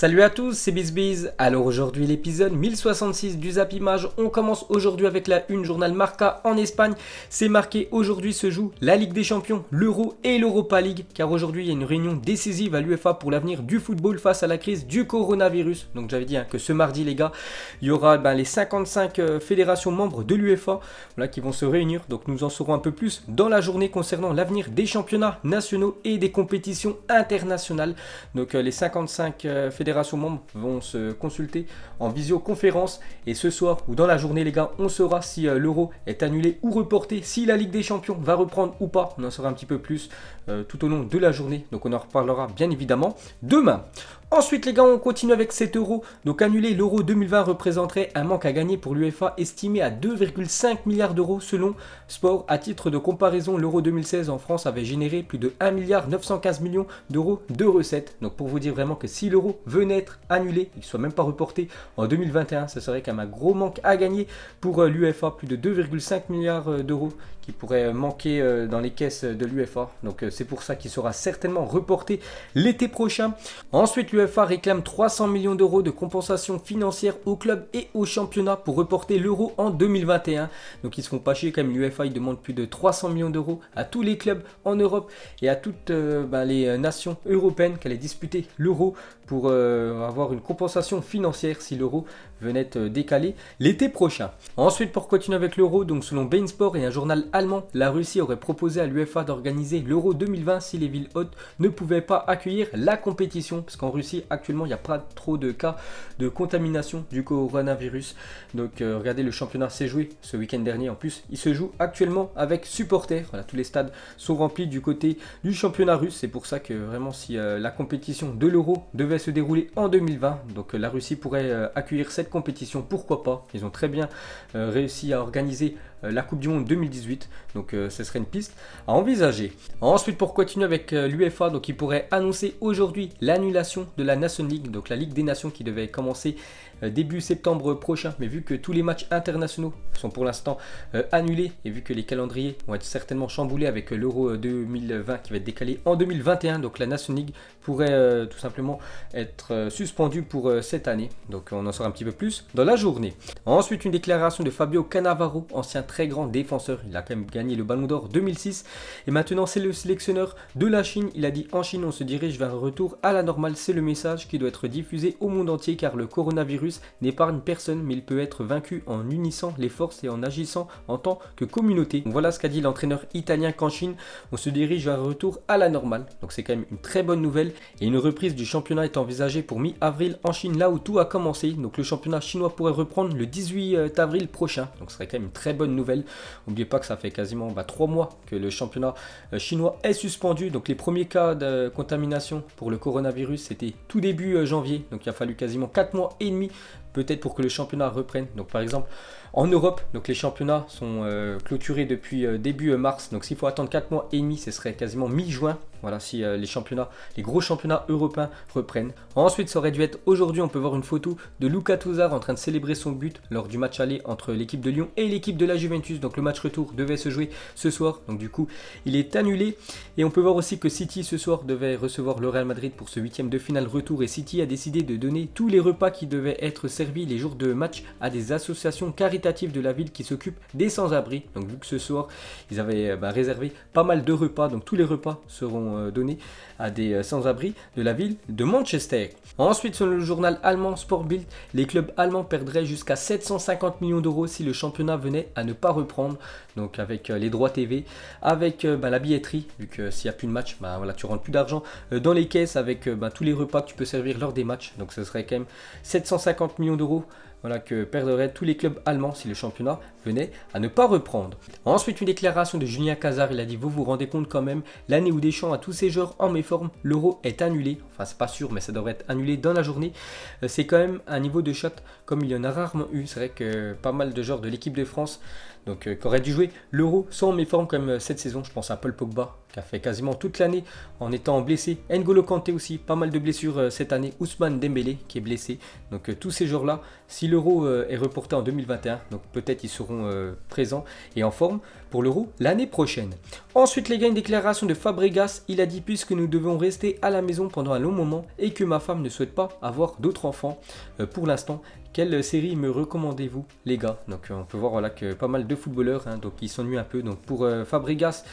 Salut à tous, c'est BizBiz. Alors aujourd'hui l'épisode 1066 du Zap Image. On commence aujourd'hui avec la une journal Marca en Espagne. C'est marqué aujourd'hui se joue la Ligue des Champions, l'Euro et l'Europa League. Car aujourd'hui il y a une réunion décisive à l'UEFA pour l'avenir du football face à la crise du coronavirus. Donc j'avais dit que ce mardi les gars, il y aura les 55 fédérations membres de l'UEFA qui vont se réunir. Donc nous en saurons un peu plus dans la journée concernant l'avenir des championnats nationaux et des compétitions internationales. Donc les 55 fédérations membres vont se consulter en visioconférence et ce soir ou dans la journée les gars, on saura si l'Euro est annulé ou reporté, si la Ligue des Champions va reprendre ou pas. On en saura un petit peu plus tout au long de la journée, donc on en reparlera bien évidemment demain. Ensuite les gars, on continue avec cet euro. Donc annuler l'euro 2020 représenterait un manque à gagner pour l'UEFA estimé à 2,5 milliards d'euros selon Sport. À titre de comparaison, l'euro 2016 en France avait généré plus de 1 milliard 915 millions d'euros de recettes. Donc pour vous dire vraiment que si l'euro venait être annulé, qu'il ne soit même pas reporté en 2021, ce serait quand même un gros manque à gagner pour l'UEFA. Plus de 2,5 milliards d'euros qui pourraient manquer dans les caisses de l'UEFA. Donc c'est pour ça qu'il sera certainement reporté l'été prochain. Ensuite, l'UEFA réclame 300 millions d'euros de compensation financière aux clubs et aux championnats pour reporter l'Euro en 2021. Donc ils se font pas chier quand même. L'UEFA il demande plus de 300 millions d'euros à tous les clubs en Europe et à toutes les nations européennes qui allaient disputer l'Euro pour avoir une compensation financière si l'Euro venait être décalé l'été prochain. Ensuite, pour continuer avec l'Euro, donc selon Bein Sport et un journal allemand, la Russie aurait proposé à l'UEFA d'organiser l'Euro 2020 si les villes hôtes ne pouvaient pas accueillir la compétition, parce qu'en Russie actuellement il n'y a pas trop de cas de contamination du coronavirus. Donc regardez, le championnat s'est joué ce week-end dernier, en plus il se joue actuellement avec supporters. Voilà, tous les stades sont remplis du côté du championnat russe. C'est pour ça que vraiment si la compétition de l'Euro devait se dérouler en 2020, donc la Russie pourrait accueillir cette compétition, pourquoi pas. Ils ont très bien réussi à organiser la Coupe du Monde 2018, donc ce serait une piste à envisager. Ensuite, pour continuer avec l'UEFA, donc il pourrait annoncer aujourd'hui l'annulation de la Nation League, donc la Ligue des Nations qui devait commencer début septembre prochain, mais vu que tous les matchs internationaux sont pour l'instant annulés et vu que les calendriers vont être certainement chamboulés avec l'Euro 2020 qui va être décalé en 2021, donc la Nation League pourrait tout simplement être suspendue pour cette année. Donc on en saura un petit peu plus dans la journée. Ensuite, une déclaration de Fabio Cannavaro, ancien très grand défenseur. Il a quand même gagné le Ballon d'Or 2006 et maintenant c'est le sélectionneur de la Chine. Il a dit: en Chine on se dirige vers un retour à la normale. C'est le message qui doit être diffusé au monde entier car le coronavirus n'épargne personne, mais il peut être vaincu en unissant les forces et en agissant en tant que communauté. Donc voilà ce qu'a dit l'entraîneur italien, qu'en Chine on se dirige vers un retour à la normale. Donc c'est quand même une très bonne nouvelle et une reprise du championnat est envisagée pour mi-avril en Chine, là où tout a commencé. Donc le championnat chinois pourrait reprendre le 18 avril prochain. Donc ce serait quand même une très bonne nouvelle. N'oubliez pas que ça fait quasiment 3 mois que le championnat chinois est suspendu. Donc les premiers cas de contamination pour le coronavirus c'était tout début janvier. Donc il a fallu quasiment 4 mois et demi peut-être pour que le championnat reprenne. Donc par exemple en Europe, donc les championnats sont clôturés depuis début mars. Donc s'il faut attendre 4 mois et demi, ce serait quasiment mi-juin. Voilà, si les gros championnats européens reprennent. Ensuite, ça aurait dû être aujourd'hui. On peut voir une photo de Lucas Touzard en train de célébrer son but lors du match aller entre l'équipe de Lyon et l'équipe de la Juventus. Donc le match retour devait se jouer ce soir. Donc du coup, il est annulé. Et on peut voir aussi que City ce soir devait recevoir le Real Madrid pour ce 8e de finale retour. Et City a décidé de donner tous les repas qui devaient être servis les jours de match à des associations caritatives de la ville qui s'occupent des sans-abri. Donc vu que ce soir, ils avaient réservé pas mal de repas. Donc tous les repas seront donnés à des sans-abri de la ville de Manchester. Ensuite, selon le journal allemand Sport Bild, les clubs allemands perdraient jusqu'à 750 millions d'euros si le championnat venait à ne pas reprendre. Donc avec les droits TV, avec la billetterie, vu que s'il n'y a plus de match, voilà, tu rentres plus d'argent dans les caisses avec tous les repas que tu peux servir lors des matchs. Donc ce serait quand même 750 millions d'euros. Voilà, que perdraient tous les clubs allemands si le championnat venait à ne pas reprendre. Ensuite, une déclaration de Julien Cazard. Il a dit: vous vous rendez compte quand même, l'année où Deschamps a tous ses joueurs en méforme, l'Euro est annulé. Enfin, c'est pas sûr, mais ça devrait être annulé dans la journée. C'est quand même un niveau de shot comme il y en a rarement eu. C'est vrai que pas mal de joueurs de l'équipe de France qui auraient dû jouer l'Euro sont en méforme comme cette saison. Je pense à Paul Pogba qui a fait quasiment toute l'année en étant blessé. N'Golo Kanté aussi, pas mal de blessures cette année. Ousmane Dembélé qui est blessé. Donc tous ces joueurs-là, si l'Euro est reporté en 2021, donc peut-être ils seront présents et en forme pour l'Euro l'année prochaine. Ensuite les gars, une déclaration de Fabregas, il a dit puisque nous devons rester à la maison pendant un long moment et que ma femme ne souhaite pas avoir d'autres enfants pour l'instant. Quelle série me recommandez-vous les gars? Donc on peut voir voilà, que pas mal de footballeurs donc ils s'ennuient un peu. Donc pour Fabregas,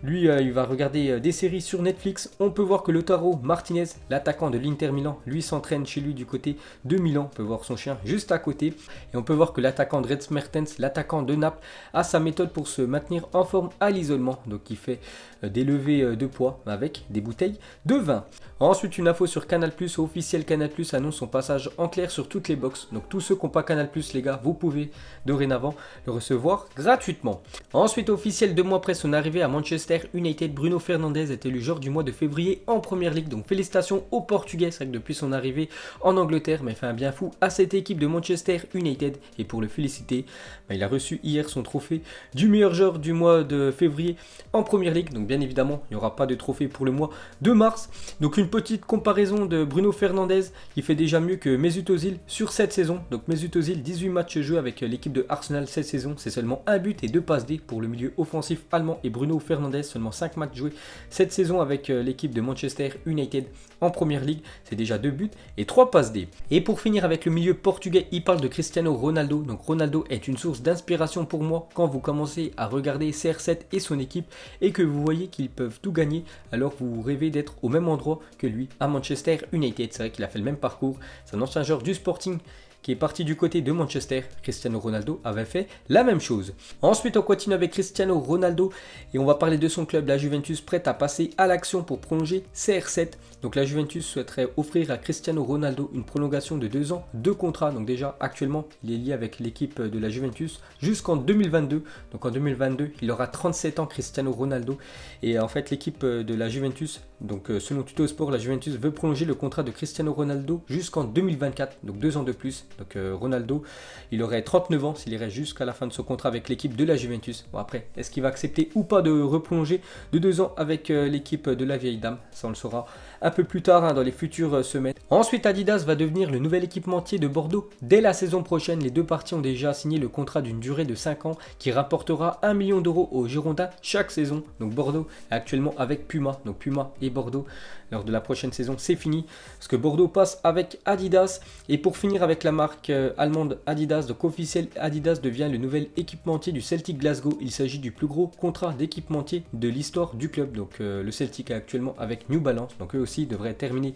lui il va regarder des séries sur Netflix. On peut voir que Lautaro Martinez, l'attaquant de l'Inter Milan, lui s'entraîne chez lui du côté de Milan. On peut voir son chien juste à côté. Et on peut voir que l'attaquant de Dries Mertens, l'attaquant de Naples, a sa méthode pour se maintenir en forme à l'isolement. Donc il fait des levées de poids avec des bouteilles de vin. Ensuite une info sur Canal+, officiel Canal+, annonce son passage en clair sur toutes les box. Donc tous ceux qui n'ont pas Canal+, les gars, vous pouvez dorénavant le recevoir gratuitement. Ensuite officiel 2 mois après son arrivée à Manchester United, Bruno Fernandes est élu joueur du mois de février en Première Ligue. Donc félicitations aux Portugais, c'est vrai que depuis son arrivée en Angleterre, mais fait un bien fou à cette équipe de Manchester United. Et pour le féliciter, il a reçu hier son trophée du meilleur joueur du mois de février en Première Ligue. Donc bien évidemment, il n'y aura pas de trophée pour le mois de mars. Donc une petite comparaison de Bruno Fernandes, il fait déjà mieux que Mesut Özil sur cette saison. Donc Mesut Özil, 18 matchs joués avec l'équipe de Arsenal cette saison, c'est seulement 1 but et 2 passes D pour le milieu offensif allemand. Et Bruno Fernandes, seulement 5 matchs joués cette saison avec l'équipe de Manchester United en Première Ligue, c'est déjà 2 buts et 3 passes D. Et pour finir avec le milieu portugais, il parle de Cristiano Ronaldo. Donc Ronaldo est une source d'inspiration pour moi quand vous commencez à regarder CR7 et son équipe et que vous voyez qu'ils peuvent tout gagner, alors vous rêvez d'être au même endroit que lui à Manchester United. C'est vrai qu'il a fait le même parcours, c'est un ancien joueur du Sporting qui est parti du côté de Manchester. Cristiano Ronaldo avait fait la même chose. Ensuite on continue avec Cristiano Ronaldo et on va parler de son club, la Juventus, prête à passer à l'action pour prolonger CR7. Donc la Juventus souhaiterait offrir à Cristiano Ronaldo une prolongation de 2 ans de contrat. Donc déjà actuellement il est lié avec l'équipe de la Juventus jusqu'en 2022. Donc en 2022 il aura 37 ans Cristiano Ronaldo. Et en fait l'équipe de la Juventus, donc selon Tuttosport, la Juventus veut prolonger le contrat de Cristiano Ronaldo jusqu'en 2024. Donc 2 ans de plus. Donc Ronaldo, il aurait 39 ans s'il irait jusqu'à la fin de son contrat avec l'équipe de la Juventus. Bon après, est-ce qu'il va accepter ou pas de reprolonger de 2 ans avec l'équipe de la vieille dame? Ça on le saura un peu plus tard dans les futures semaines. Ensuite Adidas va devenir le nouvel équipementier de Bordeaux dès la saison prochaine. Les deux parties ont déjà signé le contrat d'une durée de 5 ans qui rapportera 1 million d'euros aux Girondins chaque saison. Donc Bordeaux est actuellement avec Puma. Donc Puma et Bordeaux, lors de la prochaine saison, c'est fini parce que Bordeaux passe avec Adidas. Et pour finir avec la marque allemande Adidas, donc officiel, Adidas devient le nouvel équipementier du Celtic Glasgow. Il s'agit du plus gros contrat d'équipementier de l'histoire du club. Donc le Celtic est actuellement avec New Balance, donc eux aussi devraient terminer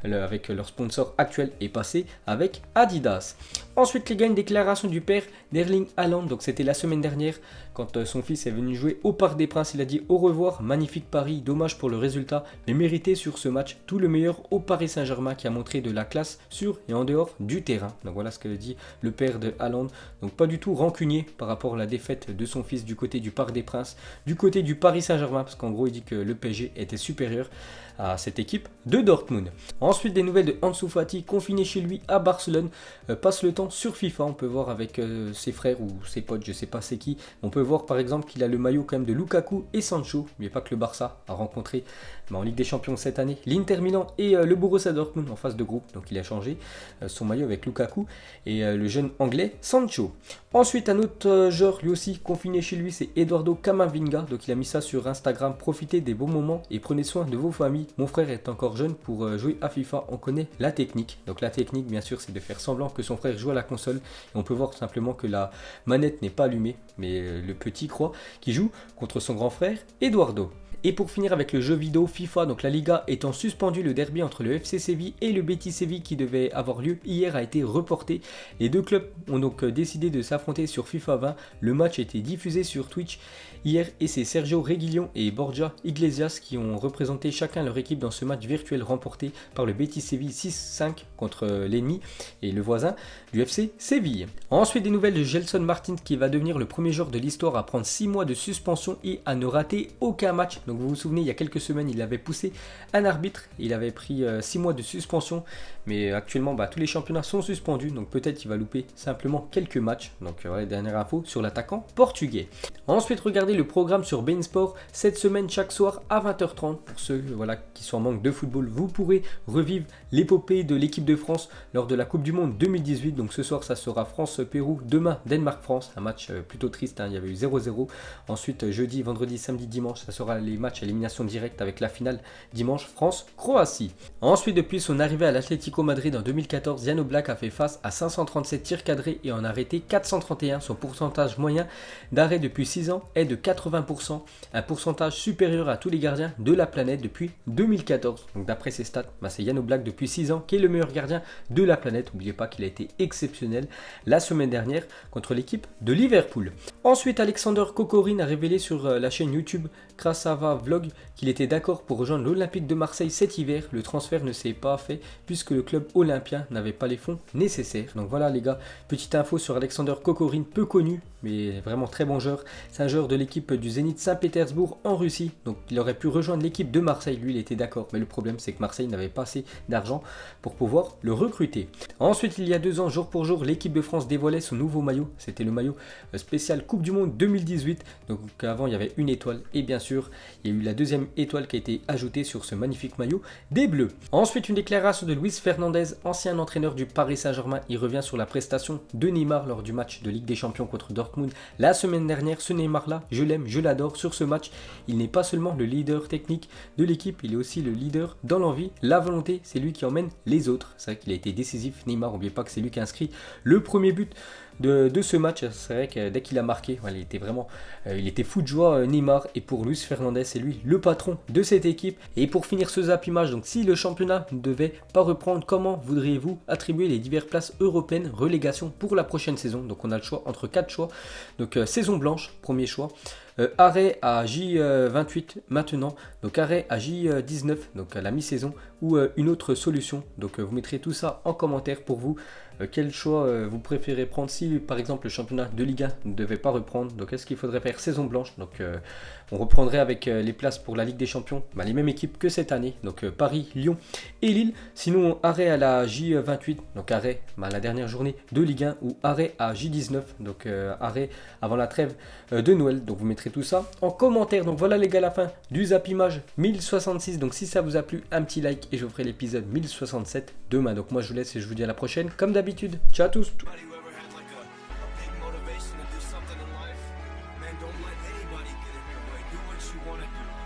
avec leur sponsor actuel et passer avec Adidas. Ensuite les gars, une déclaration du père d'Erling Haaland. Donc c'était la semaine dernière quand son fils est venu jouer au Parc des Princes. Il a dit au revoir, magnifique Paris, dommage pour le résultat, mais mérité sur ce match, tout le meilleur au Paris Saint-Germain qui a montré de la classe sur et en dehors du terrain. Donc voilà ce que dit le père de Haaland. Donc pas du tout rancunier par rapport à la défaite de son fils du côté du Parc des Princes, du côté du Paris Saint-Germain, parce qu'en gros il dit que le PSG était supérieur à cette équipe de Dortmund. Ensuite des nouvelles de Ansu Fati, confiné chez lui à Barcelone, passe le temps sur FIFA. On peut voir avec ses frères ou ses potes, je sais pas c'est qui. On peut voir par exemple qu'il a le maillot quand même de Lukaku et Sancho. N'oubliez pas que le Barça a rencontré en Ligue des Champions cette année l'Inter Milan et le Borussia Dortmund en phase de groupe. Donc il a changé son maillot avec Lukaku et le jeune anglais Sancho. Ensuite un autre joueur lui aussi confiné chez lui, c'est Eduardo Camavinga. Donc il a mis ça sur Instagram: profitez des bons moments et prenez soin de vos familles. Mon frère est encore jeune pour jouer à FIFA, on connaît la technique. Donc la technique bien sûr c'est de faire semblant que son frère joue à la console et on peut voir tout simplement que la manette n'est pas allumée, mais le petit croit qu'il joue contre son grand frère Eduardo. Et pour finir avec le jeu vidéo FIFA, donc la Liga étant suspendue, le derby entre le FC Séville et le Betis Séville qui devait avoir lieu hier a été reporté. Les deux clubs ont donc décidé de s'affronter sur FIFA 20. Le match a été diffusé sur Twitch hier et c'est Sergio Reguilón et Borja Iglesias qui ont représenté chacun leur équipe dans ce match virtuel remporté par le Betis Séville 6-5 contre l'ennemi et le voisin du FC Séville. Ensuite des nouvelles de Gelson Martins qui va devenir le premier joueur de l'histoire à prendre 6 mois de suspension et à ne rater aucun match. Donc Donc vous vous souvenez, il y a quelques semaines, il avait poussé un arbitre, il avait pris 6 mois de suspension, mais actuellement tous les championnats sont suspendus, donc peut-être qu'il va louper simplement quelques matchs. Donc voilà, dernière info sur l'attaquant portugais. Ensuite, regardez le programme sur beIN Sport cette semaine chaque soir à 20h30. Pour ceux qui sont en manque de football, vous pourrez revivre l'épopée de l'équipe de France lors de la Coupe du Monde 2018. Donc ce soir, ça sera France-Pérou, demain Danemark-France, un match plutôt triste, il y avait eu 0-0. Ensuite, jeudi, vendredi, samedi, dimanche, ça sera les matchs à élimination directe avec la finale dimanche France-Croatie. Ensuite, depuis son arrivée à l'Atlético Madrid en 2014, Jan Oblak a fait face à 537 tirs cadrés et en a arrêté 431. Son pourcentage moyen d'arrêt depuis 6 ans est de 80%, un pourcentage supérieur à tous les gardiens de la planète depuis 2014. Donc d'après ses stats, c'est Jan Oblak depuis 6 ans qui est le meilleur gardien de la planète. N'oubliez pas qu'il a été exceptionnel la semaine dernière contre l'équipe de Liverpool. Ensuite, Alexander Kokorin a révélé sur la chaîne YouTube Krasava Vlog qu'il était d'accord pour rejoindre l'Olympique de Marseille cet hiver. Le transfert ne s'est pas fait puisque le club olympien n'avait pas les fonds nécessaires. Donc voilà les gars, petite info sur Alexander Kokorin, peu connu mais vraiment très bon joueur. C'est un joueur de l'équipe du Zénith Saint-Pétersbourg en Russie. Donc il aurait pu rejoindre l'équipe de Marseille, lui il était d'accord. Mais le problème c'est que Marseille n'avait pas assez d'argent pour pouvoir le recruter. Ensuite, il y a 2 ans, jour pour jour, l'équipe de France dévoilait son nouveau maillot. C'était le maillot spécial Coupe du Monde 2018. Donc avant il y avait une étoile et bien sûr il y a eu la deuxième étoile qui a été ajoutée sur ce magnifique maillot des Bleus. Ensuite, une déclaration de Luis Fernandez, ancien entraîneur du Paris Saint-Germain. Il revient sur la prestation de Neymar lors du match de Ligue des Champions contre Dortmund la semaine dernière. Ce Neymar là, je l'aime, je l'adore sur ce match. Il n'est pas seulement le leader technique de l'équipe, il est aussi le leader dans l'envie, la volonté. C'est lui qui emmène les autres. C'est vrai qu'il a été décisif, Neymar. N'oubliez pas que c'est lui qui a inscrit le premier but de ce match. C'est vrai que dès qu'il a marqué, il était vraiment il était fou de joie, Neymar. Et pour Luis Fernandez, c'est lui le patron de cette équipe. Et pour finir ce Zap Image, donc si le championnat ne devait pas reprendre, comment voudriez-vous attribuer les diverses places européennes relégation pour la prochaine saison? Donc on a le choix entre 4 choix. Donc saison blanche, premier choix. Arrêt à J28 maintenant, donc arrêt à J19, donc à la mi-saison, ou une autre solution. Donc vous mettrez tout ça en commentaire pour vous. Quel choix vous préférez prendre si par exemple le championnat de Ligue 1 ne devait pas reprendre? Donc est-ce qu'il faudrait faire saison blanche? Donc on reprendrait avec les places pour la Ligue des Champions, les mêmes équipes que cette année, donc Paris, Lyon et Lille. Sinon arrêt à la J28, donc arrêt la dernière journée de Ligue 1, ou arrêt à J19, donc arrêt avant la trêve de Noël. Donc vous mettrez tout ça en commentaire. Donc voilà les gars, la fin du Zap Image 1066. Donc si ça vous a plu, un petit like et je ferai l'épisode 1067 demain. Donc moi je vous laisse et je vous dis à la prochaine comme d'habitude. Ciao à tous. Man, don't let anybody get in your way. Do what you want to do.